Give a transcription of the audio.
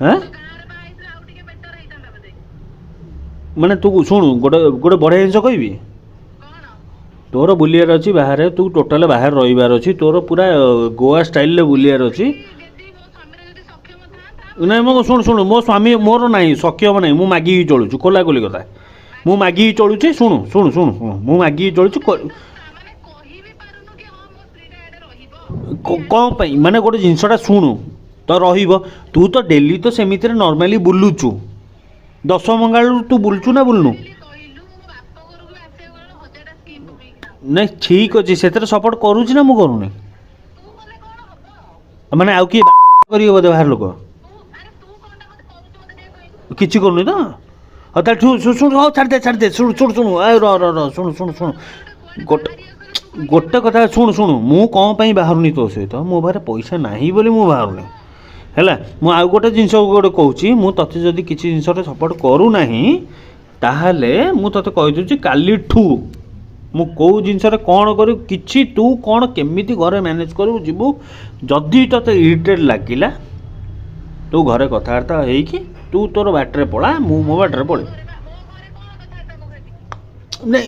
হ্যাঁ ମାନେ ତୁ ଶୁଣୁ ଗୋଟେ ଗୋଟେ ବଢ଼ିଆ ଜିନିଷ କହିବି ତୋର ବୁଲିବାର ଅଛି ବାହାରେ ତୁ ଟୋଟାଲ ବାହାରେ ରହିବାର ଅଛି ତୋର ପୁରା ଗୋଆ ଷ୍ଟାଇଲରେ ବୁଲିବାର ଅଛି ନାଇଁ ମୋ ଶୁଣୁ ଶୁଣୁ ମୋ ସ୍ୱାମୀ ମୋର ନାହିଁ ସକ୍ଷମ ନାହିଁ ମୁଁ ମାଗିକି ଚଳୁଛୁ ଖୋଲା ଖୋଲି କଥା ମୁଁ ମାଗିକି ଚଳୁଛି ଶୁଣୁ ଶୁଣୁ ଶୁଣୁ ଶୁଣୁ ମୁଁ ମାଗିକି ଚଳୁଛି କ'ଣ ପାଇଁ ମାନେ ଗୋଟେ ଜିନିଷଟା ଶୁଣୁ ତ ରହିବ ତୁ ତ ଡେଲି ତ ସେମିତିରେ ନର୍ମାଲି ବୁଲୁଛୁ ଦଶ ମଙ୍ଗାଳରୁ ତୁ ବୁଲୁଛୁ ନା ବୁଲୁନୁ ନାଇଁ ଠିକ୍ ଅଛି ସେଥିରେ ସପୋର୍ଟ କରୁଛି ନା ମୁଁ କରୁନି ମାନେ ଆଉ କିଏ କରିବ ବୋଧେ ବାହାର ଲୋକ କିଛି କରୁନି ତ ହଉ ତାହେଲେ ଶୁଣୁ ହଉ ଛାଡ଼ିଦେ ଛାଡ଼ିଦେ ଶୁଣୁ ଶୁଣୁ ଶୁଣୁ ଆଉ ଶୁଣୁ ଶୁଣୁ ଶୁଣୁ ଗୋଟେ ଗୋଟେ କଥା ଶୁଣୁ ଶୁଣୁ ମୁଁ କ'ଣ ପାଇଁ ବାହାରୁନି ତୋ ସହିତ ମୋ ପାଖରେ ପଇସା ନାହିଁ ବୋଲି ମୁଁ ବାହାରୁନି ହେଲା ମୁଁ ଆଉ ଗୋଟେ ଜିନିଷ ଗୋଟେ କହୁଛି ମୁଁ ତୋତେ ଯଦି କିଛି ଜିନିଷରେ ସପୋର୍ଟ କରୁନାହିଁ ତାହେଲେ ମୁଁ ତୋତେ କହିଦେଉଛି କାଲିଠୁ ମୁଁ କେଉଁ ଜିନିଷରେ କ'ଣ କରିବୁ କିଛି ତୁ କ'ଣ କେମିତି ଘରେ ମ୍ୟାନେଜ୍ କରିବୁ ଯିବୁ ଯଦି ତୋତେ ଇରିଟେଟ୍ ଲାଗିଲା ତୁ ଘରେ କଥାବାର୍ତ୍ତା ହେଇକି ତୁ ତୋର ବାଟରେ ପଳା ମୁଁ ମୋ ବାଟରେ ପଳେଇବି।